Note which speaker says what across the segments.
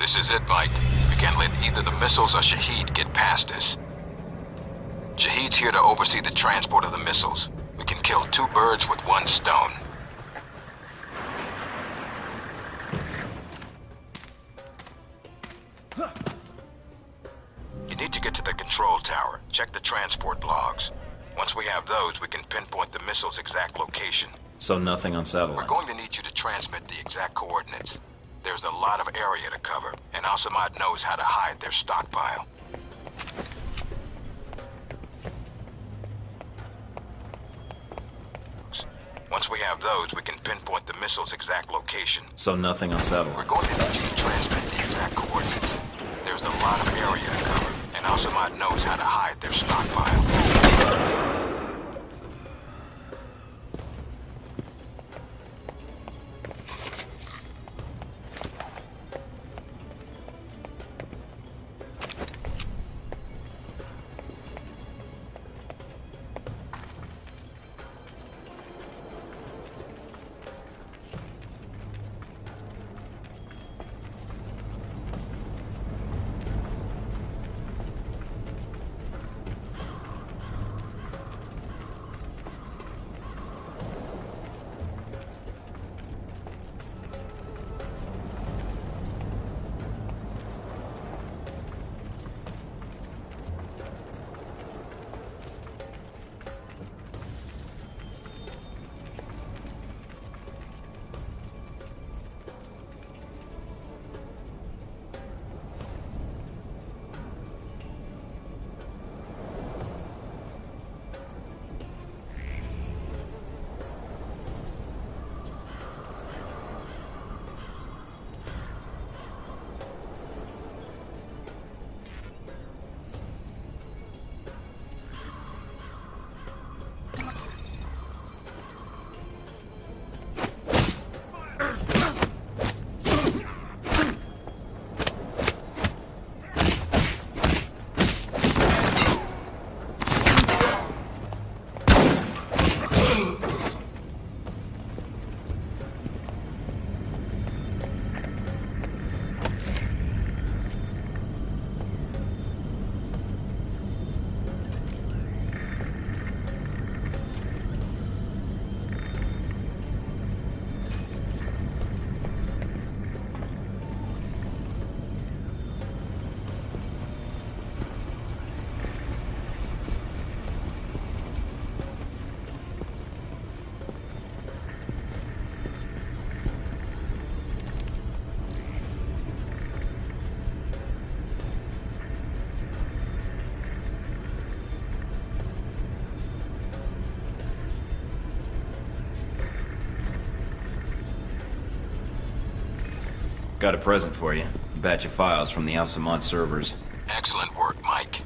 Speaker 1: This is it, Mike. We can't let either the missiles or Shahid get past us. Shahid's here to oversee the transport of the missiles. We can kill two birds with one stone. You need to get to the control tower. Check the transport logs. Once we have those, we can pinpoint the missile's exact location.
Speaker 2: So nothing on satellite?
Speaker 1: We're going to need you to transmit the exact coordinates. There's a lot of area to cover, and Al-Samad knows how to hide their stockpile. Once we have those, we can pinpoint the missile's exact location.
Speaker 2: So nothing on satellite?
Speaker 1: We're going to need you to transmit the exact coordinates. There's a lot of area to cover, and Al-Samad knows how to hide their stockpile.
Speaker 2: Got a present for you. A batch of files from the Alsamont servers.
Speaker 1: Excellent work, Mike.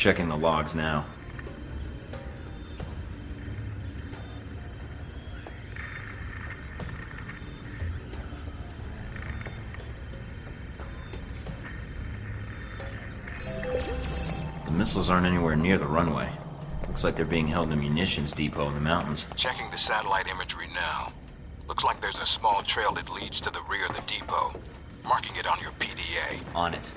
Speaker 2: Checking the logs now. The missiles aren't anywhere near the runway. Looks like they're being held in a munitions depot in the mountains.
Speaker 1: Checking the satellite imagery now. Looks like there's a small trail that leads to the rear of the depot. Marking it on your PDA.
Speaker 2: On it.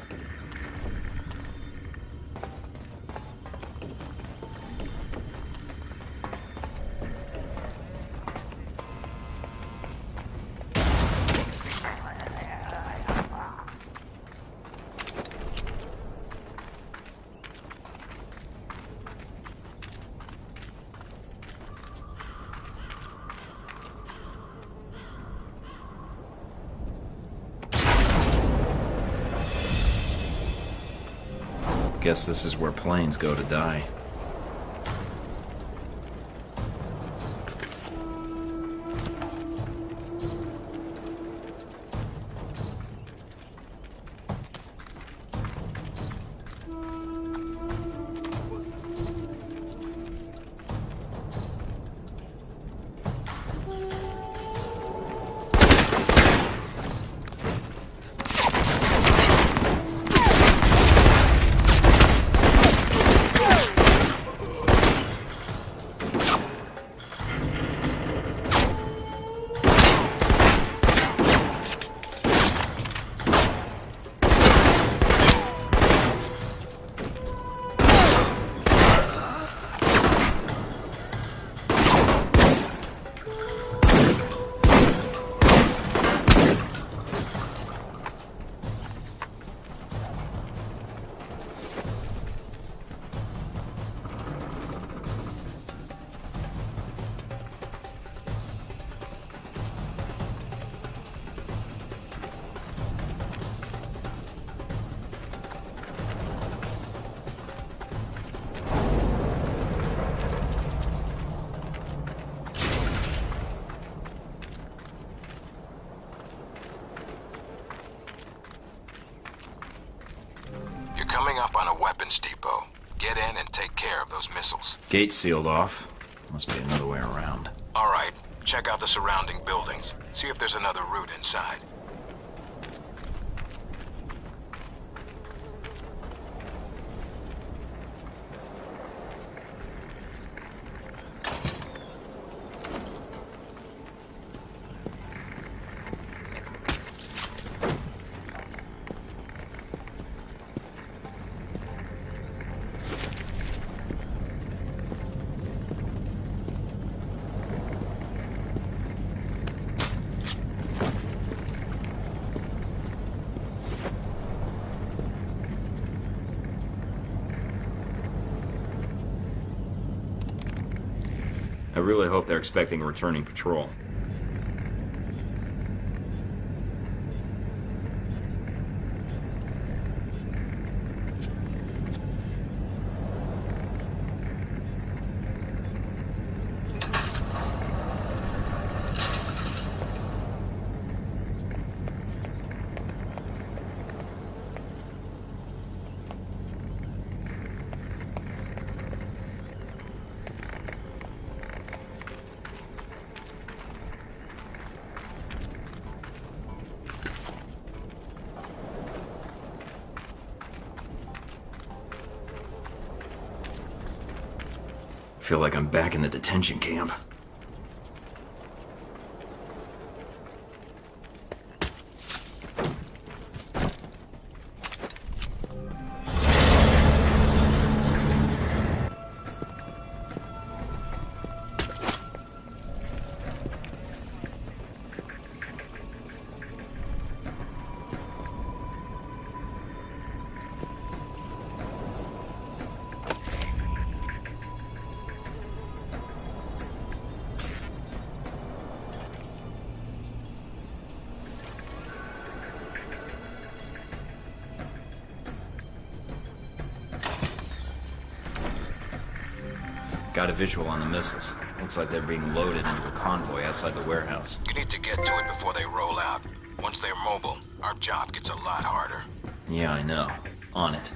Speaker 2: Guess this is where planes go to die.
Speaker 1: take care of those missiles.
Speaker 2: Gate sealed off. Must be another way around.
Speaker 1: All right, check out the surrounding buildings. See if there's another route inside.
Speaker 2: I really hope they're expecting a returning patrol. Feel like I'm back in the detention camp. Got a visual on the missiles. Looks like they're being loaded into a convoy outside the warehouse.
Speaker 1: You need to get to it before they roll out. Once they're mobile, our job gets a lot harder.
Speaker 2: Yeah, I know. On it.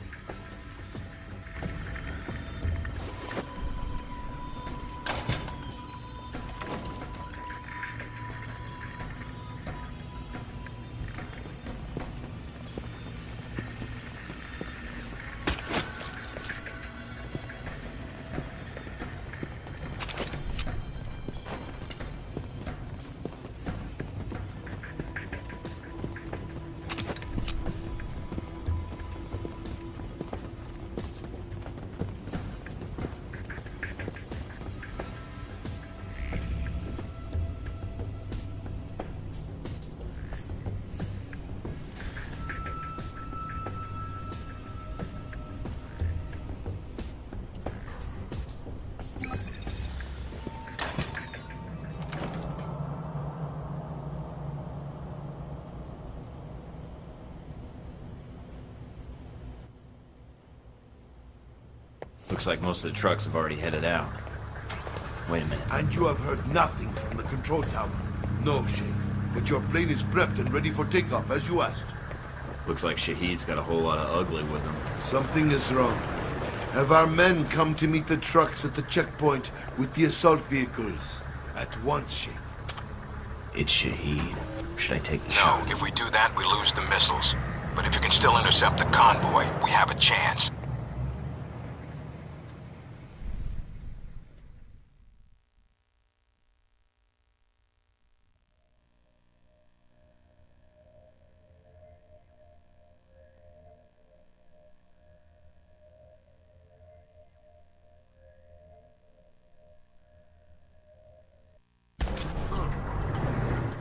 Speaker 2: Looks like most of the trucks have already headed out. Wait a minute.
Speaker 3: And you have heard nothing from the control tower? No, Shay. But your plane is prepped and ready for takeoff, as you asked.
Speaker 2: Looks like Shahid's got a whole lot of ugly with him.
Speaker 3: Something is wrong. Have our men come to meet the trucks at the checkpoint with the assault vehicles? At once, Shay.
Speaker 2: It's Shahid. Should I take the shot?
Speaker 1: No, if we do that, we lose the missiles. But if you can still intercept the convoy, we have a chance.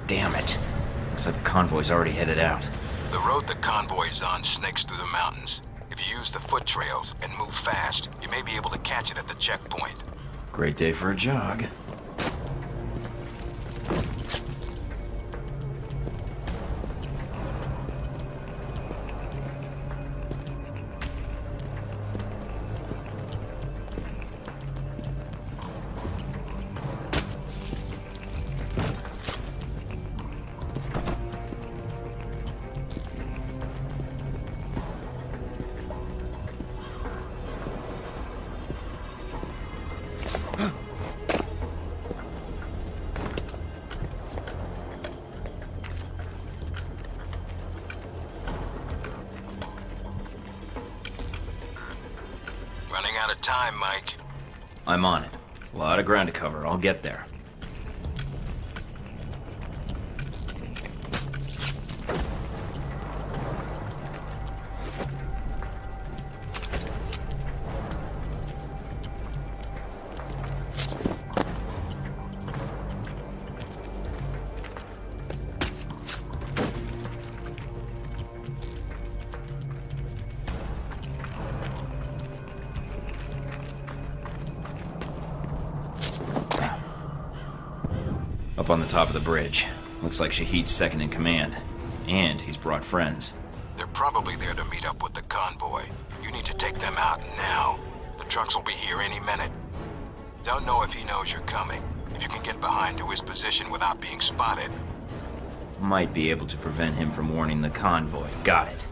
Speaker 2: Damn it. Looks like the convoy's already headed out.
Speaker 1: The road the convoy's on snakes through the mountains. If you use the foot trails and move fast, you may be able to catch it at the checkpoint.
Speaker 2: Great day for a jog.
Speaker 1: out of time, Mike.
Speaker 2: I'm on it. A lot of ground to cover. I'll get there. Up on the top of the bridge. Looks like Shahid's second in command. And he's brought friends.
Speaker 1: They're probably there to meet up with the convoy. You need to take them out now. The trucks will be here any minute. Don't know if he knows you're coming. If you can get behind to his position without being spotted.
Speaker 2: Might be able to prevent him from warning the convoy. Got it.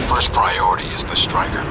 Speaker 1: First priority is the striker.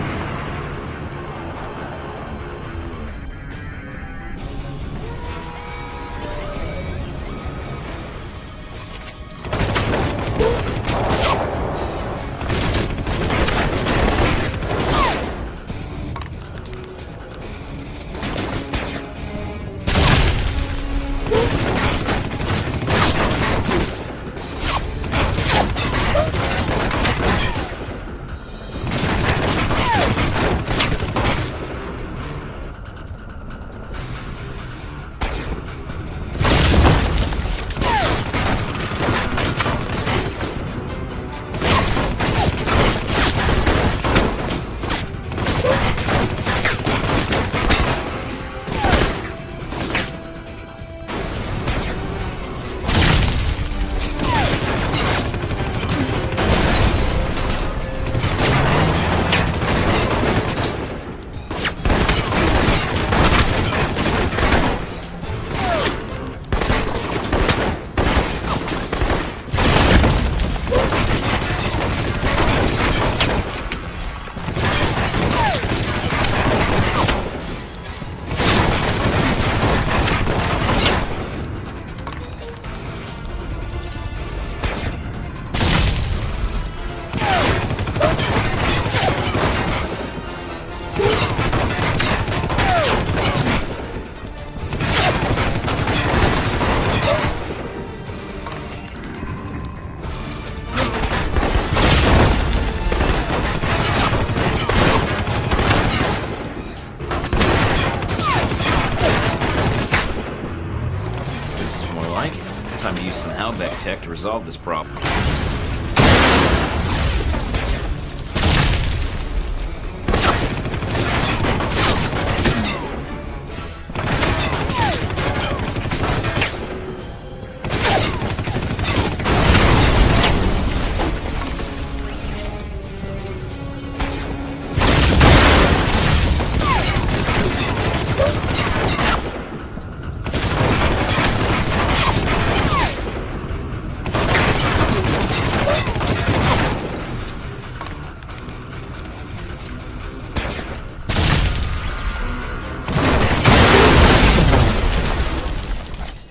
Speaker 2: some Halbeck tech to resolve this problem.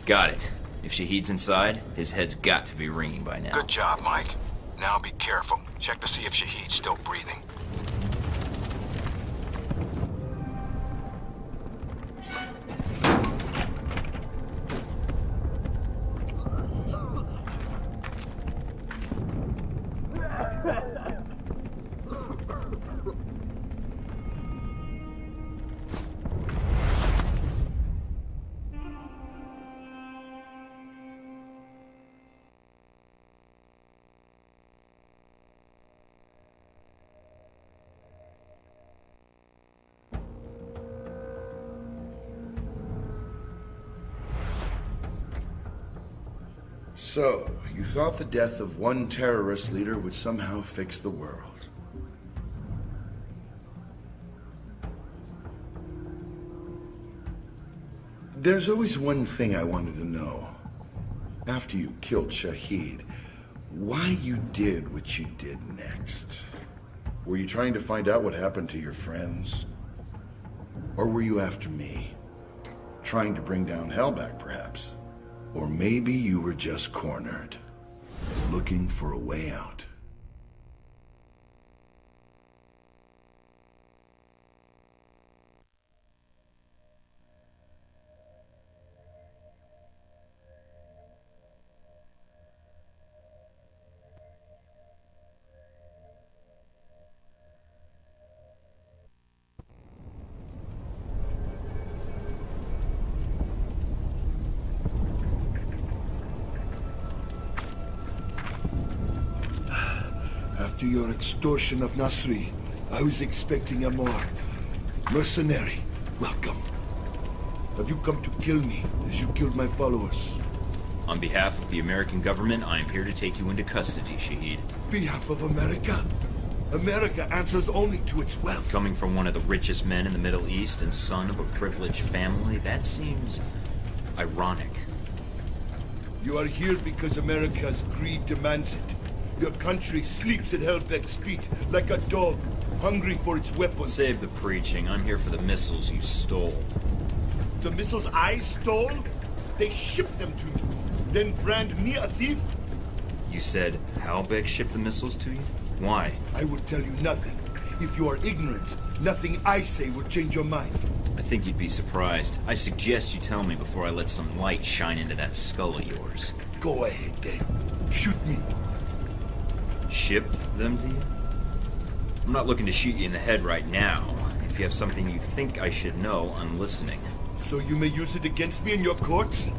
Speaker 2: Got it. If Shahid's inside, his head's got to be ringing by now.
Speaker 1: Good job, Mike. Now be careful. Check to see if Shahid's still breathing.
Speaker 3: So, you thought the death of one terrorist leader would somehow fix the world. There's always one thing I wanted to know. After you killed Shahid, why you did what you did next. Were you trying to find out what happened to your friends? Or were you after me? Trying to bring down Halbeck, perhaps? Or maybe you were just cornered, looking for a way out. After your extortion of Nasri, I was expecting a more mercenary welcome. Have you come to kill me as you killed my followers?
Speaker 2: On behalf of the American government, I am here to take you into custody, Shahid.
Speaker 3: Behalf of America? America answers only to its wealth.
Speaker 2: Coming from one of the richest men in the Middle East and son of a privileged family, that seems ironic.
Speaker 3: You are here because America's greed demands it. Your country sleeps at Halbeck's feet like a dog, hungry for its weapons.
Speaker 2: Save the preaching. I'm here for the missiles you stole.
Speaker 3: The missiles I stole? They shipped them to me, then brand me a thief?
Speaker 2: You said Halbeck shipped the missiles to you? Why?
Speaker 3: I will tell you nothing. If you are ignorant, nothing I say will change your mind.
Speaker 2: I think you'd be surprised. I suggest you tell me before I let some light shine into that skull of yours.
Speaker 3: Go ahead then. Shoot me.
Speaker 2: Shipped them to you? I'm not looking to shoot you in the head right now. If you have something you think I should know, I'm listening.
Speaker 3: So you may use it against me in your courts?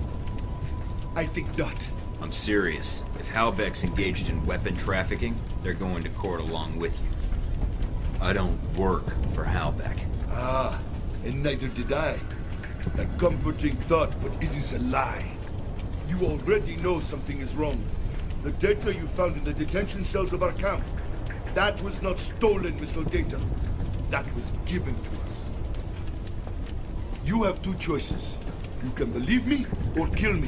Speaker 3: I think not.
Speaker 2: I'm serious. If Halbeck's engaged in weapon trafficking, they're going to court along with you. I don't work for Halbeck.
Speaker 3: Ah, and neither did I. A comforting thought, but it is a lie. You already know something is wrong. The data you found in the detention cells of our camp, that was not stolen missile data. That was given to us. You have two choices. You can believe me or kill me.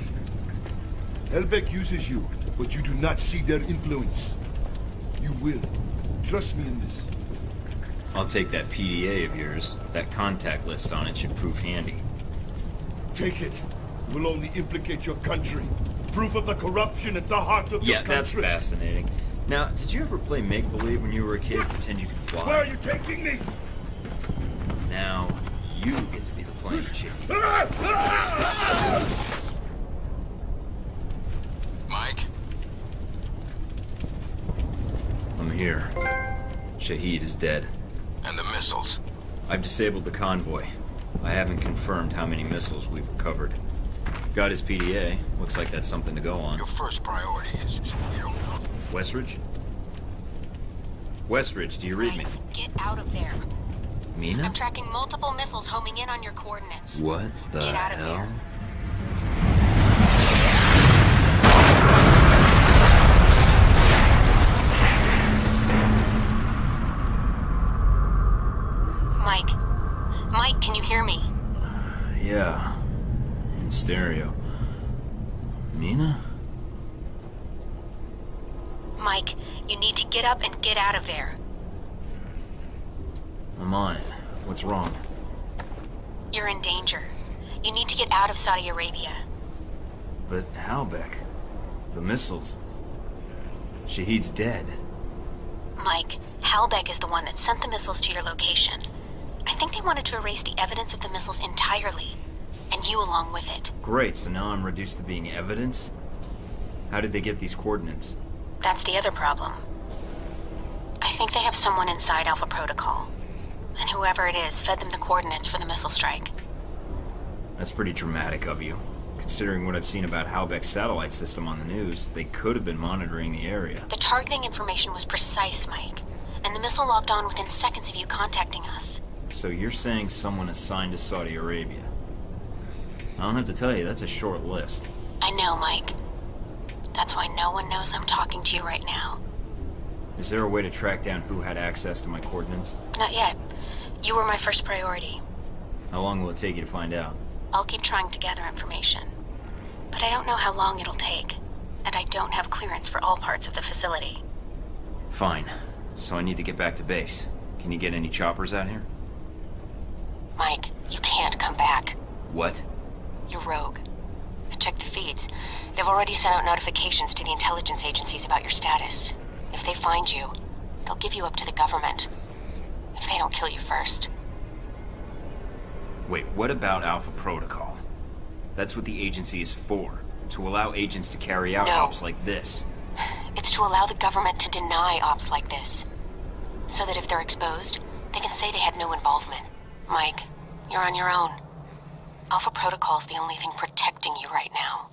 Speaker 3: Halbeck uses you, but you do not see their influence. You will. Trust me in this.
Speaker 2: I'll take that PDA of yours. That contact list on it should prove handy.
Speaker 3: Take it. It will only implicate your country. Proof of the corruption at the heart of your country.
Speaker 2: Yeah, that's fascinating. Now, did you ever play make-believe when you were a kid? Pretend you could fly?
Speaker 3: Where are you taking me?
Speaker 2: Now, you get to be the playing chicken.
Speaker 1: Mike?
Speaker 2: I'm here. Shahid is dead.
Speaker 1: And the missiles?
Speaker 2: I've disabled the convoy. I haven't confirmed how many missiles we've recovered. Got his PDA. Looks like that's something to go on.
Speaker 1: Your first priority is, you don't know.
Speaker 2: Westridge? Westridge, do you read me?
Speaker 4: Get out of there.
Speaker 2: Mina?
Speaker 4: I'm tracking multiple missiles homing in on your coordinates.
Speaker 2: What the
Speaker 4: Get out of
Speaker 2: hell?
Speaker 4: there. Mike, can you hear me?
Speaker 2: Yeah. In stereo. Mina?
Speaker 4: Mike, you need to get up and get out of there.
Speaker 2: I'm on it. What's wrong?
Speaker 4: You're in danger. You need to get out of Saudi Arabia.
Speaker 2: But Halbeck. The missiles. Shahid's dead.
Speaker 4: Mike, Halbeck is the one that sent the missiles to your location. I think they wanted to erase the evidence of the missiles entirely, and you along with it.
Speaker 2: Great, so now I'm reduced to being evidence? How did they get these coordinates?
Speaker 4: That's the other problem. I think they have someone inside Alpha Protocol, and whoever it is fed them the coordinates for the missile strike.
Speaker 2: That's pretty dramatic of you. Considering what I've seen about Halbeck's satellite system on the news, they could have been monitoring the area.
Speaker 4: The targeting information was precise, Mike, and the missile logged on within seconds of you contacting us.
Speaker 2: So you're saying someone assigned to Saudi Arabia? I don't have to tell you, that's a short list.
Speaker 4: I know, Mike. That's why no one knows I'm talking to you right now.
Speaker 2: Is there a way to track down who had access to my coordinates?
Speaker 4: Not yet. You were my first priority.
Speaker 2: How long will it take you to find out?
Speaker 4: I'll keep trying to gather information. But I don't know how long it'll take, and I don't have clearance for all parts of the facility.
Speaker 2: Fine. So I need to get back to base. Can you get any choppers out here?
Speaker 4: Mike, you can't come back.
Speaker 2: What?
Speaker 4: You're rogue. I checked the feeds. They've already sent out notifications to the intelligence agencies about your status. If they find you, they'll give you up to the government. If they don't kill you first.
Speaker 2: Wait, what about Alpha Protocol? That's what the agency is for. To allow agents to carry out
Speaker 4: No.
Speaker 2: ops like this.
Speaker 4: It's to allow the government to deny ops like this. So that if they're exposed, they can say they had no involvement. Mike, you're on your own. Alpha Protocol's the only thing protecting you right now.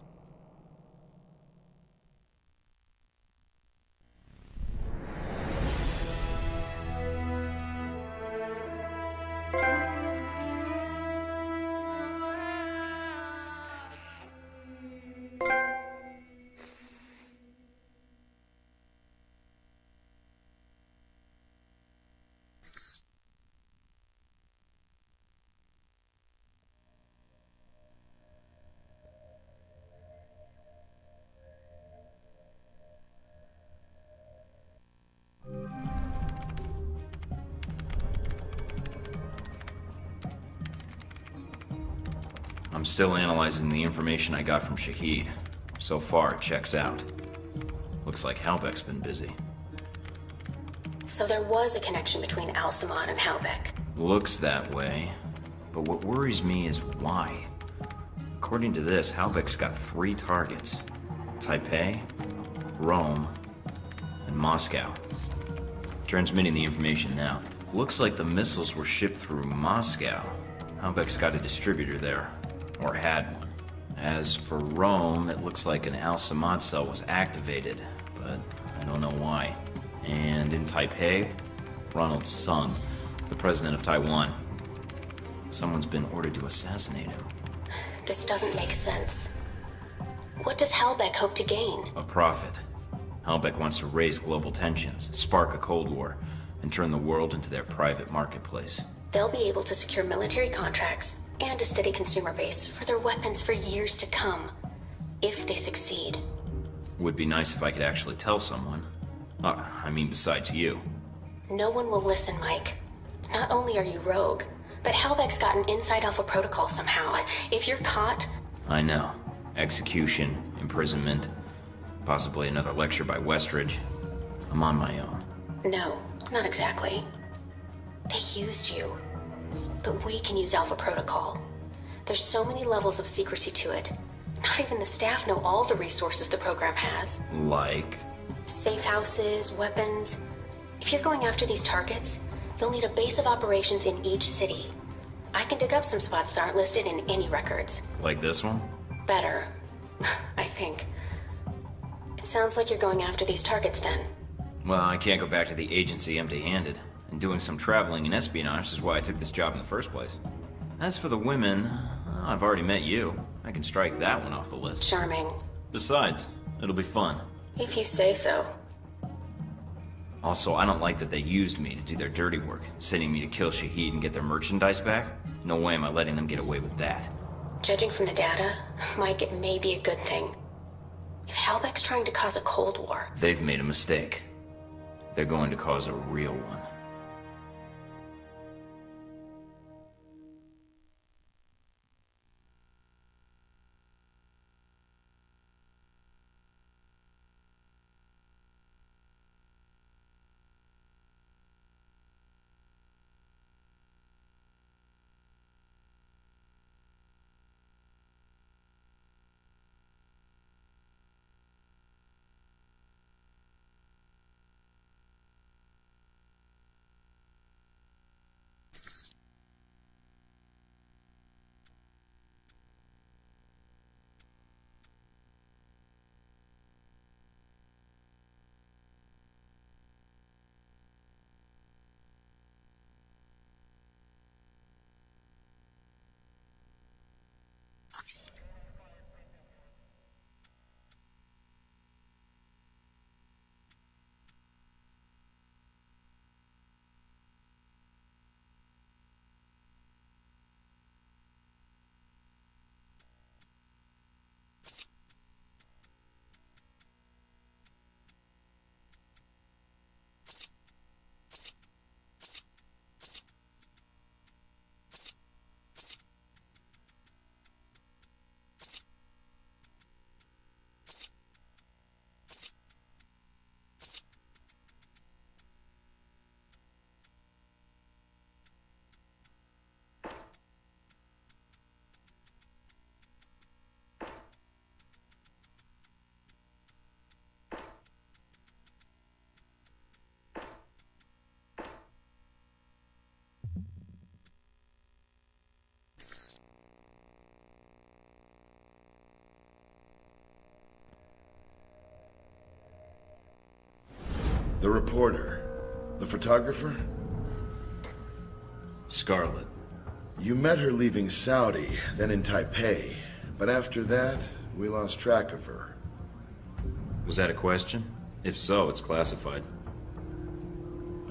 Speaker 2: I'm still analyzing the information I got from Shahid. So far, it checks out. Looks like Halbeck's been busy.
Speaker 4: So there was a connection between Al-Samad and Halbeck.
Speaker 2: Looks that way. But what worries me is why. According to this, Halbeck's got 3 targets. Taipei, Rome, and Moscow. Transmitting the information now. Looks like the missiles were shipped through Moscow. Halbeck's got a distributor there. Or had one. As for Rome, it looks like an Al-Samad cell was activated, but I don't know why. And in Taipei, Ronald Sung, the president of Taiwan. Someone's been ordered to assassinate him.
Speaker 4: This doesn't make sense. What does Halbeck hope to gain?
Speaker 2: A profit. Halbeck wants to raise global tensions, spark a Cold War, and turn the world into their private marketplace.
Speaker 4: They'll be able to secure military contracts and a steady consumer base for their weapons for years to come, if they succeed.
Speaker 2: Would be nice if I could actually tell someone. I mean besides you.
Speaker 4: No one will listen, Mike. Not only are you rogue, but Halbeck's got an inside Alpha Protocol somehow. If you're caught...
Speaker 2: I know. Execution, imprisonment, possibly another lecture by Westridge. I'm on my own.
Speaker 4: No, not exactly. They used you. But we can use Alpha Protocol. There's so many levels of secrecy to it. Not even the staff know all the resources the program has.
Speaker 2: Like?
Speaker 4: Safe houses, weapons. If you're going after these targets, you'll need a base of operations in each city. I can dig up some spots that aren't listed in any records.
Speaker 2: Like this one?
Speaker 4: better. I think. It sounds like you're going after these targets then.
Speaker 2: Well, I can't go back to the agency empty-handed. And doing some traveling in espionage is why I took this job in the first place. As for the women, I've already met you. I can strike that one off the list.
Speaker 4: Charming.
Speaker 2: Besides, it'll be fun.
Speaker 4: If you say so.
Speaker 2: Also, I don't like that they used me to do their dirty work, sending me to kill Shaheed and get their merchandise back. No way am I letting them get away with that.
Speaker 4: Judging from the data, Mike, it may be a good thing. If Halbeck's trying to cause a Cold War...
Speaker 2: They've made a mistake. They're going to cause a real one.
Speaker 3: The reporter. The photographer?
Speaker 2: Scarlet.
Speaker 3: You met her leaving Saudi, then in Taipei. But after that, we lost track of her.
Speaker 2: Was that a question? If so, it's classified.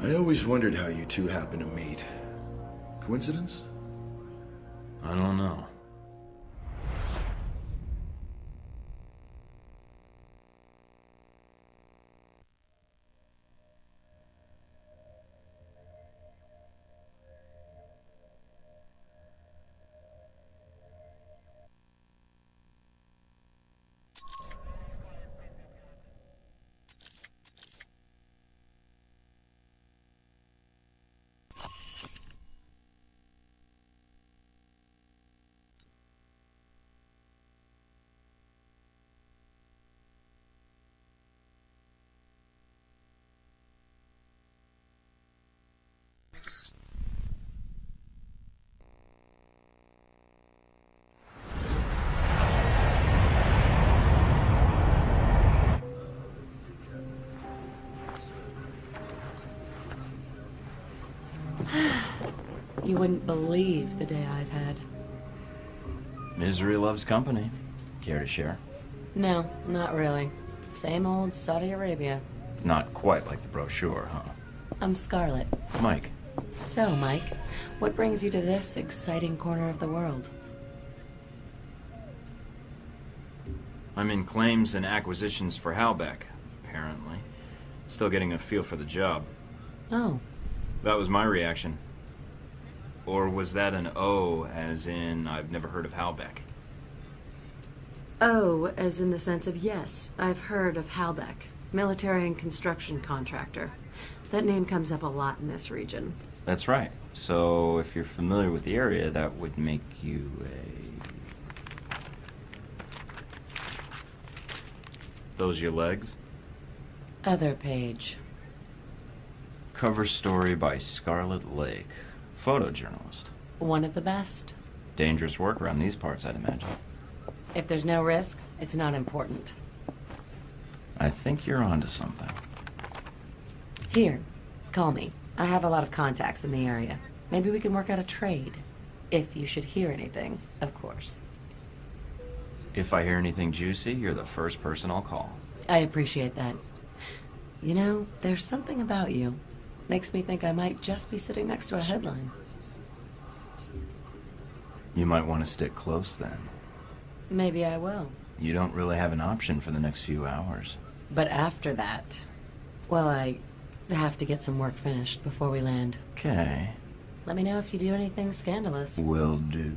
Speaker 3: I always wondered how you two happened to meet. Coincidence?
Speaker 2: I don't know.
Speaker 5: You wouldn't believe the day I've had.
Speaker 2: Misery loves company. Care to share?
Speaker 5: No, not really. Same old Saudi Arabia.
Speaker 2: Not quite like the brochure, huh?
Speaker 5: I'm Scarlet.
Speaker 2: Mike.
Speaker 5: So, Mike, what brings you to this exciting corner of the world?
Speaker 2: I'm in claims and acquisitions for Halbeck, apparently. Still getting a feel for the job.
Speaker 5: Oh.
Speaker 2: That was my reaction. Or was that an O, as in, I've never heard of Halbeck?
Speaker 5: Oh, as in the sense of yes, I've heard of Halbeck, military and construction contractor. That name comes up a lot in this region.
Speaker 2: That's right. So, if you're familiar with the area, that would make you a... Those your legs?
Speaker 5: Other page.
Speaker 2: Cover story by Scarlet Lake. Photojournalist.
Speaker 5: One of the best.
Speaker 2: Dangerous work around these parts, I'd imagine.
Speaker 5: If there's no risk, it's not important.
Speaker 2: I think you're onto something.
Speaker 5: Here, call me. I have a lot of contacts in the area. Maybe we can work out a trade. If you should hear anything, of course.
Speaker 2: If I hear anything juicy, you're the first person I'll call.
Speaker 5: I appreciate that. You know, there's something about you. Makes me think I might just be sitting next to a headline.
Speaker 2: You might want to stick close then.
Speaker 5: Maybe I will.
Speaker 2: You don't really have an option for the next few hours.
Speaker 5: But after that, well, I have to get some work finished before we land.
Speaker 2: Okay.
Speaker 5: Let me know if you do anything scandalous.
Speaker 2: Will do.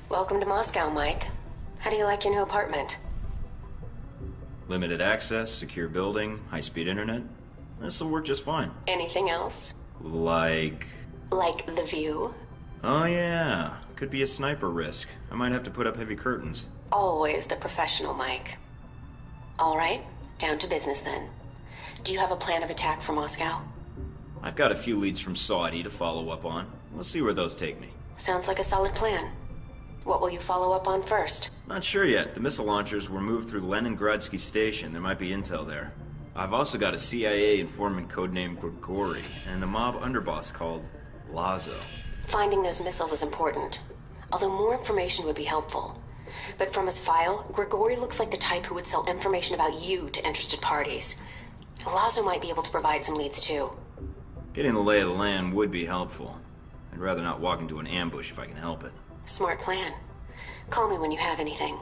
Speaker 4: Welcome to Moscow, Mike. How do you like your new apartment?
Speaker 2: Limited access, secure building, high-speed internet. This'll work just fine.
Speaker 4: Anything else?
Speaker 2: Like...
Speaker 4: Like the view?
Speaker 2: Oh yeah, could be a sniper risk. I might have to put up heavy curtains.
Speaker 4: Always the professional, Mike. All right, down to business then. Do you have a plan of attack for Moscow?
Speaker 2: I've got a few leads from Saudi to follow up on. We'll see where those take me.
Speaker 4: Sounds like a solid plan. What will you follow up on first?
Speaker 2: Not sure yet. The missile launchers were moved through Leningradsky Station. There might be intel there. I've also got a CIA informant codenamed Grigory, and a mob underboss called Lazo.
Speaker 4: Finding those missiles is important, although more information would be helpful. But from his file, Grigory looks like the type who would sell information about you to interested parties. Lazo might be able to provide some leads too.
Speaker 2: Getting the lay of the land would be helpful. I'd rather not walk into an ambush if I can help it.
Speaker 4: Smart plan. Call me when you have anything.